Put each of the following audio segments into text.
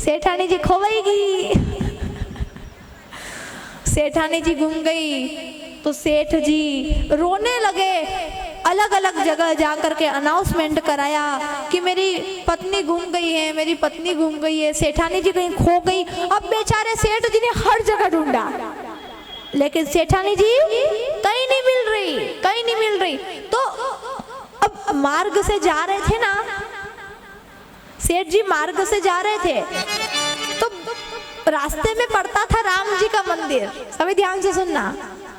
सेठानी जी खोवेगी। सेठानी जी गुम गई तो सेठ जी रोने लगे। अलग अलग जगह जाकर के अनाउंसमेंट कराया कि मेरी पत्नी गुम गई है, मेरी पत्नी गुम गई है, सेठानी जी कहीं खो गई। अब बेचारे सेठ जी ने हर जगह ढूंढा, लेकिन सेठानी जी कहीं नहीं मिल रही, कहीं नहीं मिल रही। तो अब मार्ग से जा रहे थे ना, सेठ जी मार्ग से जा रहे थे तो रास्ते में पड़ता था राम जी का मंदिर। सभी ध्यान से सुनना,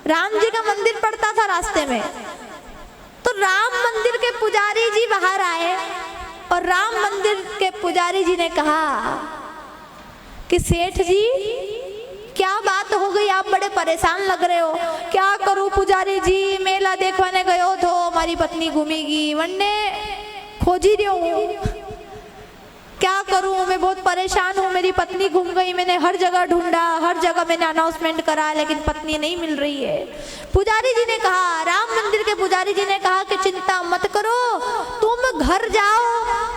राम जी का मंदिर पड़ता था रास्ते में। तो राम मंदिर के पुजारी जी बाहर आए और राम मंदिर के पुजारी जी ने कहा कि सेठ जी क्या बात हो गई, आप बड़े परेशान लग रहे हो। क्या करूं पुजारी जी, मेला देखवाने गयो तो हमारी पत्नी घूमेगी, वन्ने खोजी रही हूं, क्या करूं, मैं बहुत परेशान हूँ, मेरी पत्नी घूम गई, मैंने हर जगह ढूंढा, हर जगह मैंने अनाउंसमेंट करा, लेकिन पत्नी नहीं मिल रही है। पुजारी जी ने कहा, राम मंदिर के पुजारी जी ने कहा कि चिंता मत करो, तुम घर जाओ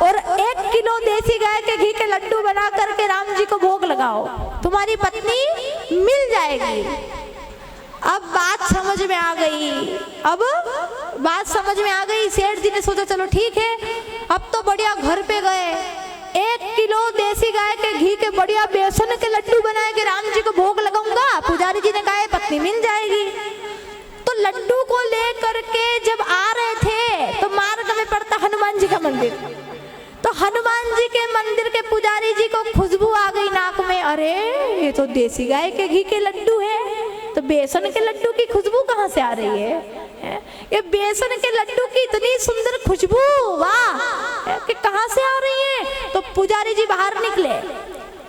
और 1 किलो देसी गाय के घी के लड्डू बना करके राम जी को भोग लगाओ, तुम्हारी पत्नी मिल जाएगी। अब बात समझ में आ गई, अब बात समझ में आ गई। सेठ जी ने सोचा चलो ठीक है, अब तो बढ़िया घर पे गए, 1 किलो देसी गाय के घी के बढ़िया बेसन के लड्डू बनाए के राम जी को भोग लगाऊंगा। पुजारी जी ने कहा पत्नी मिल जाएगी। तो लड्डू को लेकर के जब आ रहे थे तो मार्ग में पड़ता हनुमान जी का मंदिर। तो हनुमान जी के मंदिर के पुजारी जी को खुशबू आ गई नाक में, अरे ये तो देसी गाय के घी के लड्डू है, तो बेसन के लड्डू की खुशबू कहाँ से आ रही है? ये बेसन के लड्डू की इतनी सुंदर खुशबू, वाह, कि कहाँ से आ रही है? तो पुजारी जी बाहर निकले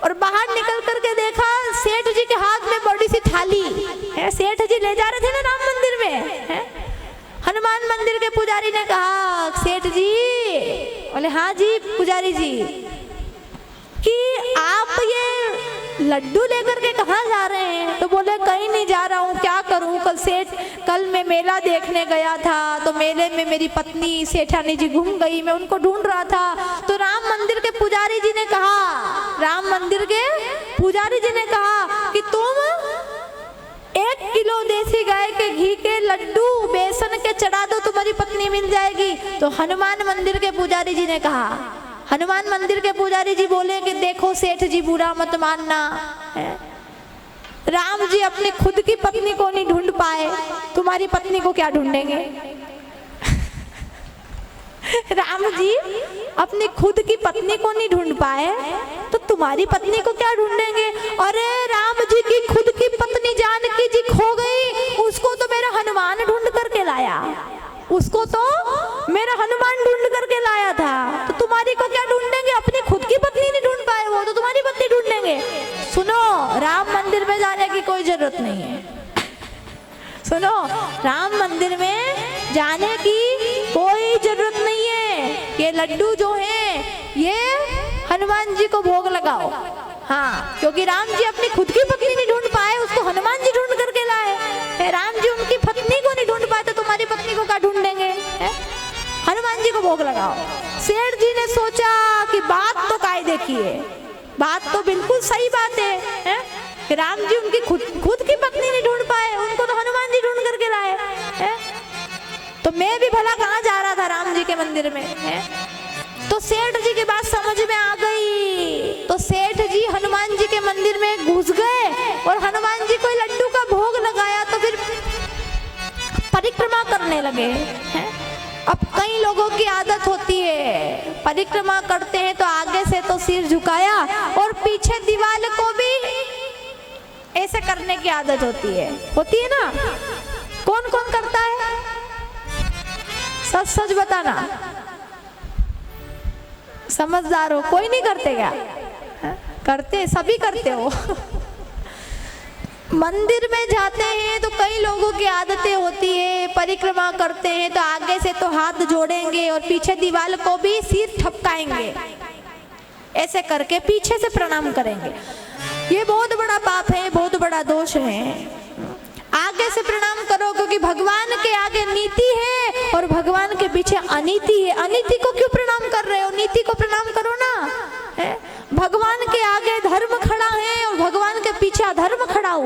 और बाहर निकल करके देखा सेठ जी के हाथ में बड़ी सी थाली है। सेठ जी ले जा रहे थे ना राम मंदिर में है? हनुमान मंदिर के पुजारी ने कहा सेठ जी, बोले हाँ जी पुजारी जी, कि आप ये लड्डू लेकर के कहाँ जा रहे हैं? तो बोले कहीं नहीं जा रहा हूँ, क्या करूँ, कल मैं मेला देखने गया था, तो मेले में मेरी पत्नी सेठानी जी घूम गई, मैं उनको ढूंढ रहा था। तो राम मंदिर के पुजारी जी ने कहा, राम मंदिर के पुजारी जी ने कहा कि तुम 1 किलो देसी गाय के घी के लड्डू बेसन के चढ़ा दो, तुम्हारी पत्नी मिल जाएगी। तो हनुमान मंदिर के पुजारी जी ने कहा, हनुमान मंदिर के पुजारी जी बोले कि देखो सेठ जी बुरा मत मानना, राम जी अपनी खुद की पत्नी को नहीं ढूंढ पाए, तुम्हारी पत्नी को क्या ढूंढेंगे? राम जी अपनी खुद की पत्नी को नहीं ढूंढ पाए तो तुम्हारी पत्नी को क्या ढूंढेंगे? अरे राम जी की खुद की पत्नी जानकी जी खो गई, उसको तो मेरा हनुमान ढूंढ करके लाया, उसको तो मेरा हनुमान ढूंढ करके लाया था, तो तुम्हारी को क्या ढूंढेंगे? अपनी खुद की पत्नी नहीं ढूंढ पाए वो, तो तुम्हारी पत्नी ढूंढेंगे। सुनो, राम मंदिर में जाने की कोई जरूरत नहीं है। सुनो, राम मंदिर में जाने की कोई जरूरत नहीं है। ये लड्डू जो है ये हनुमान जी को भोग लगाओ। हाँ, क्योंकि राम जी अपनी खुद की पत्नी नहीं ढूंढ पाए, उसको हनुमान जी ढूंढ करके लाए। राम जी उनकी पत्नी को नहीं ढूंढ पाए तो तुम्हारी पत्नी को क्या ढूंढेंगे? हनुमान जी को भोग लगाओ। सेठ जी ने सोचा कि बात तो काय देखिए, बात तो बिल्कुल सही बात है कि राम जी उनकी खुद की पत्नी नहीं ढूंढ पाए, उनको तो हनुमान जी ढूंढ करके लाए है? तो मैं भी भला कहाँ जा रहा था राम जी के मंदिर में है? तो सेठ जी की बात समझ में आ गई। तो सेठ जी हनुमान जी के मंदिर में घुस गए और हनुमान जी को लड्डू का भोग लगाया, तो फिर परिक्रमा करने लगे हैं? अब कई लोगों की आदत होती है, परिक्रमा करते हैं तो आगे से तो सिर झुकाया और पीछे दीवार को भी ऐसे करने की आदत होती है ना? कौन कौन करता है? सच सच बताना, समझदार हो, कोई नहीं करते क्या? करते, सभी करते हो। मंदिर में जाते हैं तो कई लोगों की आदतें होती है, परिक्रमा करते हैं तो आगे से तो हाथ जोड़ेंगे और पीछे दीवार को भी सिर ठपकाएंगे, ऐसे करके पीछे से प्रणाम करेंगे। ये बहुत बड़ा पाप है, बहुत बड़ा दोष है। आगे से प्रणाम करो, क्योंकि भगवान के आगे नीति है और भगवान के पीछे अनीति है। अनीति को क्यों प्रणाम कर रहे हो? नीति को प्रणाम करो ना। भगवान के आगे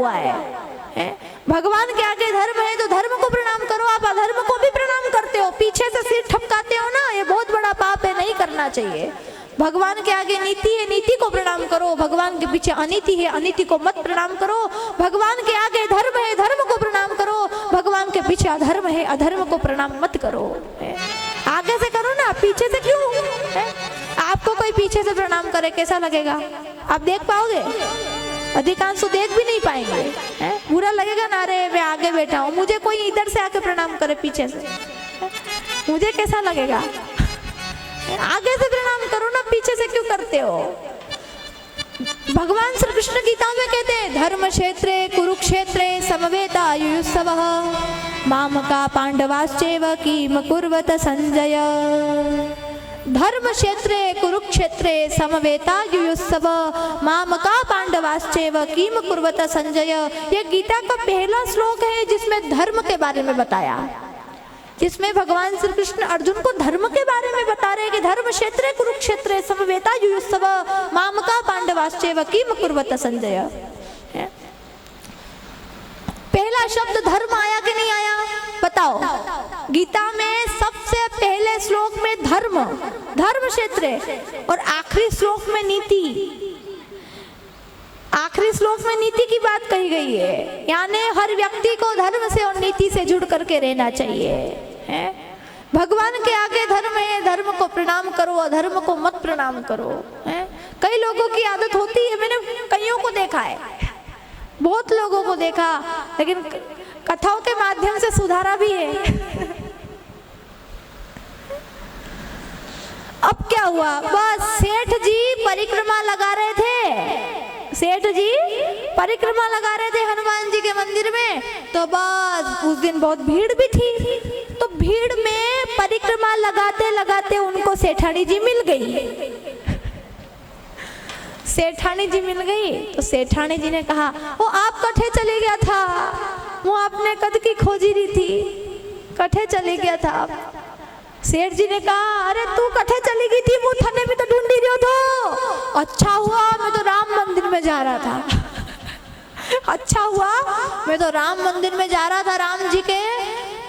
हुआ है? भगवान के आगे धर्म है तो धर्म को प्रणाम करो, आप अधर्म को भी प्रणाम करते हो, पीछे से सिर ठपकाते हो ना, ये बहुत बड़ा पाप है, नहीं करना चाहिए। भगवान के आगे नीति है, नीति को प्रणाम करो, भगवान के पीछे अनीति है, अनीति को मत प्रणाम करो। भगवान के आगे धर्म है, धर्म को प्रणाम करो, भगवान के पीछे अधर्म है, अधर्म को प्रणाम मत करो। आगे से करो ना, पीछे से क्यों? आपको कोई पीछे से प्रणाम करे कैसा लगेगा? आप देख पाओगे? अधिकांश तो देख भी नहीं पाएंगे, बुरा लगेगा ना, अरे मैं आगे बैठा हूँ, मुझे कोई इधर से आके प्रणाम करे पीछे से, मुझे कैसा लगेगा? आगे से प्रणाम करो ना, पीछे से क्यों करते हो? भगवान श्री कृष्ण गीता में कहते हैं, धर्म क्षेत्रे कुरुक्षेत्रे समवेतायुयुत्सवः मामका पांडवाश्चैव किम कुर्वत संजय। धर्म क्षेत्रे कुरुक्षेत्रे समवेतायुयुत्सव मामका पांडवाश्चैव किम कुर्वत संजय। ये गीता का पहला श्लोक है जिसमें धर्म के बारे में बताया, जिसमें भगवान श्री कृष्ण अर्जुन को धर्म के बारे में बता रहे हैं कि धर्म क्षेत्रे कुरुक्षेत्रे समवेतायुयुत्सव मामका पांडवाश्चैव किम कुर्वत संजय। पहला शब्द धर्म आया कि नहीं आया बताओ? गीता में सबसे पहले श्लोक में धर्म, धर्म क्षेत्र, और आखिरी श्लोक में नीति, आखिरी श्लोक में नीति की बात कही गई है, यानी हर व्यक्ति को धर्म से और नीति से जुड़ करके रहना चाहिए, है? भगवान के आगे धर्म है, धर्म को प्रणाम करो, अधर्म को मत प्रणाम करो, है? कई लोगों की आदत होती है, मैंने कईयों को देखा है, बहुत लोगों को देखा, लेकिन कथाओं के माध्यम से सुधारा भी है। अब क्या हुआ, बस सेठ जी परिक्रमा लगा रहे थे, सेठ जी परिक्रमा लगा रहे थे हनुमान जी के मंदिर में, तो बस उस दिन बहुत भीड़ भी थी, तो भीड़ में परिक्रमा लगाते लगाते उनको सेठानी जी मिल गई, सेठानी जी मिल गई। तो सेठानी जी ने कहा, वो आप कठे चले गया था, वो आपने कद की खोजी रही थी, कठे चले गया था आप। सेठ जी ने कहा, अरे तू कठे चली गई थी, वो थाने में तो ढूंढ ही रहे हो। अच्छा हुआ मैं तो राम मंदिर में जा रहा था, अच्छा हुआ मैं तो राम मंदिर में जा रहा था, राम जी के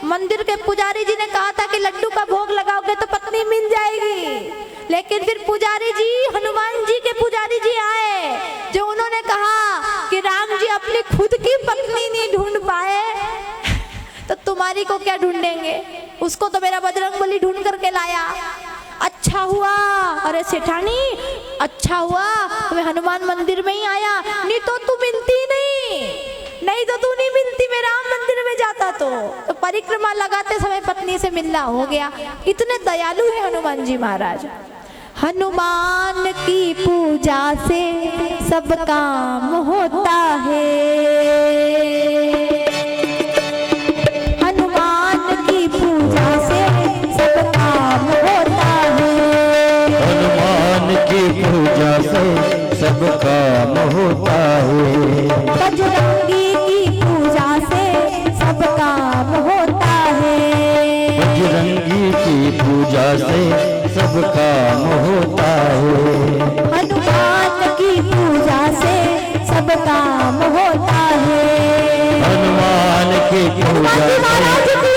मंदिर के पुजारी जी ने कहा था कि लड्डू का भोग लगाओगे तो पत्नी मिल जाएगी, लेकिन फिर पुजारी जी, हनुमान जी के पुजारी जी आए, जो उन्होंने कहा कि राम जी अपनी खुद की पत्नी नहीं ढूंढ पाए तो तुम्हारी को क्या ढूंढेंगे, उसको तो मेरा बजरंगबली ढूंढ करके लाया। अच्छा हुआ, अरे सेठानी अच्छा हुआ मैं हनुमान मंदिर में ही आया, नहीं तो तू मिलती नहीं तो तू नहीं मिलती, मैं राम मंदिर में जाता तो परिक्रमा लगाते समय पत्नी से मिलना हो गया। इतने दयालु है हनुमान जी महाराज। हनुमान की पूजा से सब काम होता है, हनुमान की पूजा से सब काम होता है, हनुमान की पूजा से सब काम होता है, बजरंगी की पूजा से सब काम होता है, बजरंगी की पूजा से सब काम होता है, हनुमान की पूजा से सब काम होता है, हनुमान की पूजा से सब काम